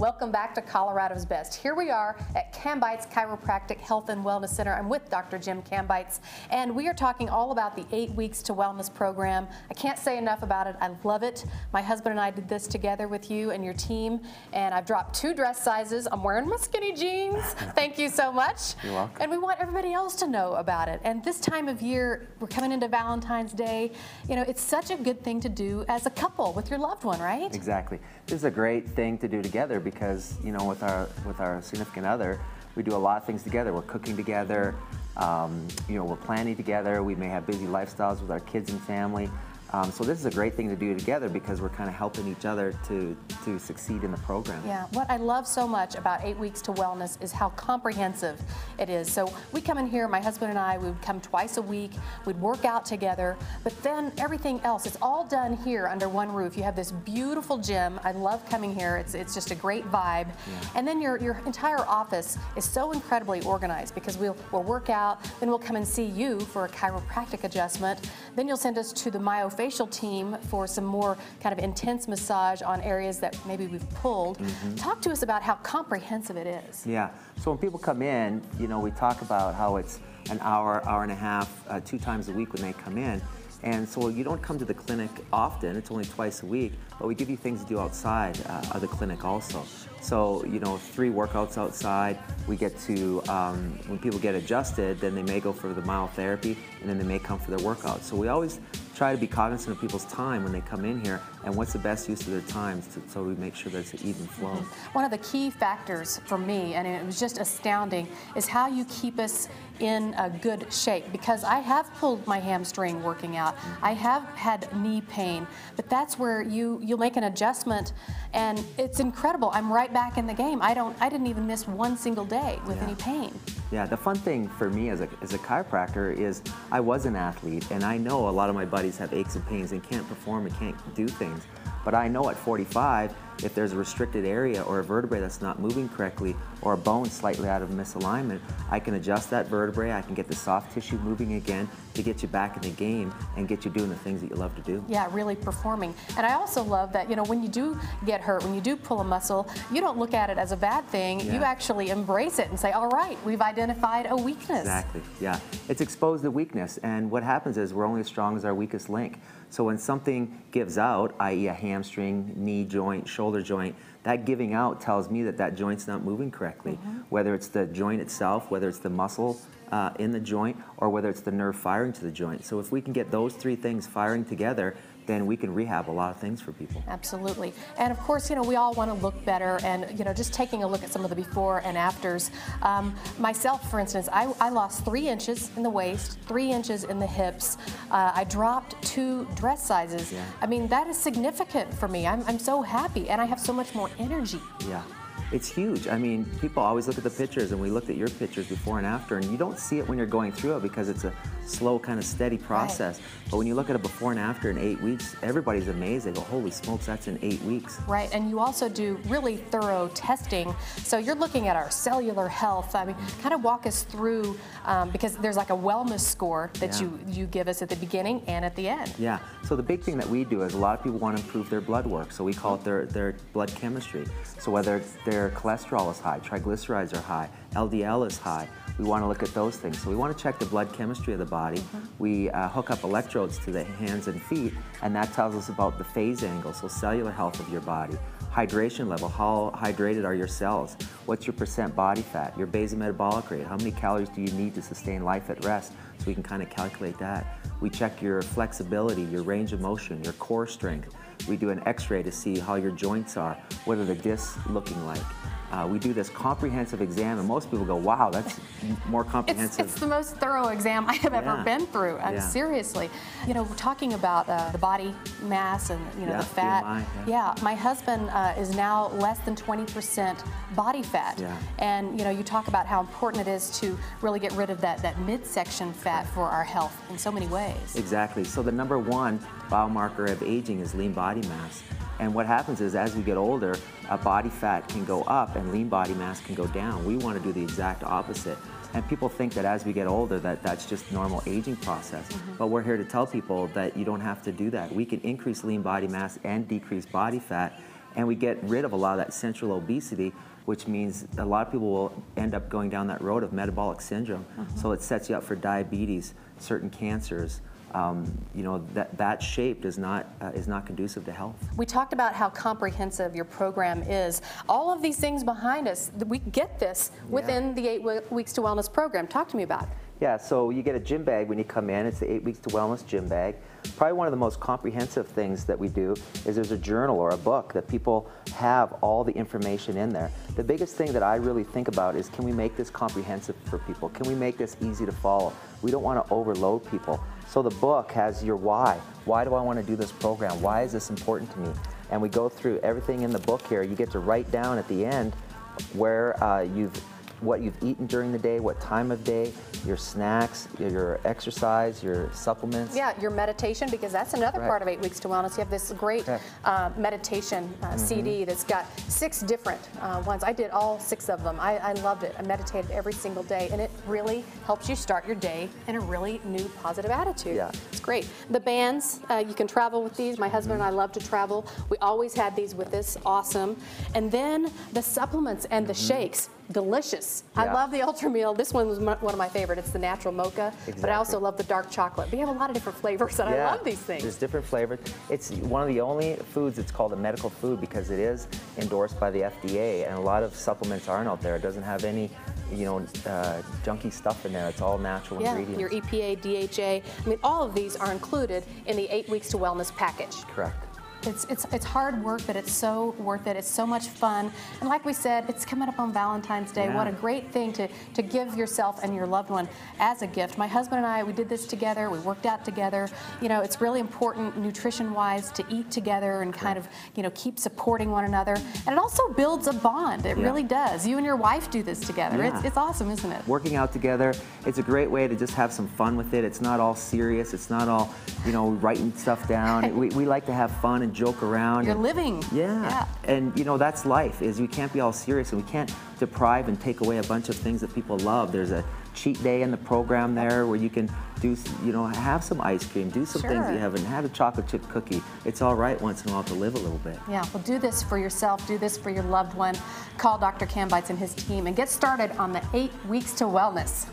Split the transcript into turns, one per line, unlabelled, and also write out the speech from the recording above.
Welcome back to Colorado's Best. Here we are at Kambeitz Chiropractic Health and Wellness Center. I'm with Dr. Jim Kambeitz, and we are talking all about the 8 Weeks to Wellness program. I can't say enough about it. I love it. My husband and I did this together with you and your team, and I've dropped 2 dress sizes. I'm wearing my skinny jeans. Thank you so much.
You're welcome.
And we want everybody else to know about it. And this time of year, we're coming into Valentine's Day. You know, it's such a good thing to do as a couple with your loved one, right?
Exactly. This is a great thing to do together because, you know, with our significant other, we do a lot of things together. We're cooking together, you know, we're planning together. We may have busy lifestyles with our kids and family. So this is a great thing to do together because we're kind of helping each other to succeed in the program.
Yeah, what I love so much about 8 Weeks to Wellness is how comprehensive it is. So we come in here, my husband and I, we would come twice a week, we'd work out together, but then everything else, it's all done here under one roof. You have this beautiful gym. I love coming here. It's just a great vibe. Yeah. And then your entire office is so incredibly organized because we'll work out, then we'll come and see you for a chiropractic adjustment, then you'll send us to the myofascial team for some more kind of intense massage on areas that maybe we've pulled. Talk to us about how comprehensive it is.
Yeah, so when people come in, you know, we talk about how it's an hour, hour and a half, 2 times a week when they come in. And so you don't come to the clinic often, it's only twice a week, but we give you things to do outside of the clinic also. So, you know, 3 workouts outside. We get to, when people get adjusted, then they may go for the myotherapy, and then they may come for their workouts. So we always try to be cognizant of people's time when they come in here and what's the best use of their time so we make sure that it's an even flow.
One of the key factors for me, and it was just astounding, is how you keep us in a good shape, because I have pulled my hamstring working out. I have had knee pain, but that's where you'll make an adjustment and it's incredible. I'm right back in the game. I didn't even miss one single day with any pain.
Yeah, the fun thing for me as a chiropractor is I was an athlete, and I know a lot of my buddies have aches and pains and can't perform and can't do things. But I know at 45, if there's a restricted area or a vertebrae that's not moving correctly or a bone slightly out of misalignment, I can adjust that vertebrae, I can get the soft tissue moving again to get you back in the game and get you doing the things that you love to do.
Yeah, really performing. And I also love that, you know, when you do get hurt, when you do pull a muscle, you don't look at it as a bad thing. Yeah. You actually embrace it and say, all right, we've identified a weakness.
Exactly, yeah. It's exposed to weakness, and what happens is we're only as strong as our weakest link. So when something gives out, i.e. a hamstring, knee joint, shoulder joint, that giving out tells me that that joint's not moving correctly. Whether it's the joint itself, whether it's the muscle in the joint, or whether it's the nerve firing to the joint. So if we can get those 3 things firing together, then we can rehab a lot of things for people.
Absolutely. And of course, you know, we all want to look better, and, you know, just taking a look at some of the before and afters. Myself, for instance, I lost 3 inches in the waist, 3 inches in the hips. I dropped 2 dress sizes.
Yeah.
I mean, that is significant for me. I'm so happy, and I have so much more energy.
Yeah. It's huge. I mean, people always look at the pictures, and we looked at your pictures before and after, and you don't see it when you're going through it because it's a slow, kind of steady process. Right. But when you look at a before and after in 8 weeks, everybody's amazed. They go, holy smokes, that's in 8 weeks.
Right, and you also do really thorough testing. So you're looking at our cellular health. I mean, kind of walk us through, because there's like a wellness score that you give us at the beginning and at the end.
Yeah, so the big thing that we do is a lot of people want to improve their blood work. So we call it their blood chemistry. So whether their cholesterol is high, triglycerides are high, LDL is high, we want to look at those things. So we want to check the blood chemistry of the body. We hook up electrodes to the hands and feet, and that tells us about the phase angle, so cellular health of your body. Hydration level, how hydrated are your cells? What's your % body fat? Your basal metabolic rate, how many calories do you need to sustain life at rest? So we can kind of calculate that. We check your flexibility, your range of motion, your core strength. We do an x-ray to see how your joints are, what are the discs looking like. We do this comprehensive exam, and most people go, wow, that's more comprehensive.
It's the most thorough exam I have ever been through, seriously. You know, we're talking about the body mass and, you know, the fat. BMI, my husband is now less than 20% body fat. And, you know, you talk about how important it is to really get rid of that midsection fat for our health in so many ways.
Exactly. So the #1 biomarker of aging is lean body mass. And what happens is, as we get older, body fat can go up and lean body mass can go down. We want to do the exact opposite. And people think that as we get older that's just normal aging process. But we're here to tell people that you don't have to do that. We can increase lean body mass and decrease body fat, and we get rid of a lot of that central obesity, which means a lot of people will end up going down that road of metabolic syndrome. So it sets you up for diabetes, certain cancers. You know, that shape is not conducive to health.
We talked about how comprehensive your program is. All of these things behind us, we get this within the 8 Weeks to Wellness program. Talk to me about it.
Yeah, so you get a gym bag when you come in. It's the 8 Weeks to Wellness gym bag. Probably one of the most comprehensive things that we do is there's a journal or a book that people have all the information in there. The biggest thing that I really think about is, can we make this comprehensive for people? Can we make this easy to follow? We don't want to overload people. So the book has your why. Why do I want to do this program? Why is this important to me? And we go through everything in the book here. You get to write down at the end where what you've eaten during the day, what time of day, your snacks, your exercise, your supplements.
Yeah, your meditation, because that's another part of 8 Weeks to Wellness. You have this great meditation CD that's got 6 different ones. I did all 6 of them. I loved it. I meditated every single day, and it really helps you start your day in a really new, positive attitude.
Yeah.
It's great. The bands, you can travel with these. My husband and I love to travel. We always had these with us. Awesome. And then the supplements and the shakes. Delicious.
Yeah.
I love the Ultra Meal. This one was one of my favorite. It's the natural mocha, but I also love the dark chocolate. We have a lot of different flavors, and I love these things.
There's different flavors. It's one of the only foods that's called a medical food because it is endorsed by the FDA, and a lot of supplements aren't out there. It doesn't have any, you know, junky stuff in there. It's all natural ingredients.
Your EPA, DHA. I mean, all of these are included in the 8 Weeks to Wellness package.
Correct.
It's hard work, but it's so worth it. It's so much fun. And like we said, it's coming up on Valentine's Day.
Yeah.
What a great thing to give yourself and your loved one as a gift. My husband and I, we did this together. We worked out together. You know, it's really important nutrition-wise to eat together and kind of, you know, keep supporting one another. And it also builds a bond. It really does. You and your wife do this together.
Yeah.
It's awesome, isn't it?
Working out together, it's a great way to just have some fun with it. It's not all serious. It's not all, you know, writing stuff down. We like to have fun and joke around.
You're living.
Yeah. And you know, that's life, is we can't be all serious, and we can't deprive and take away a bunch of things that people love. There's a cheat day in the program there where you can do, you know, have some ice cream, do some things that you haven't had, a chocolate chip cookie. It's all right once in a while to live a little bit.
Yeah, well, do this for yourself, do this for your loved one. Call Dr. Kambeitz and his team and get started on the 8 Weeks to Wellness.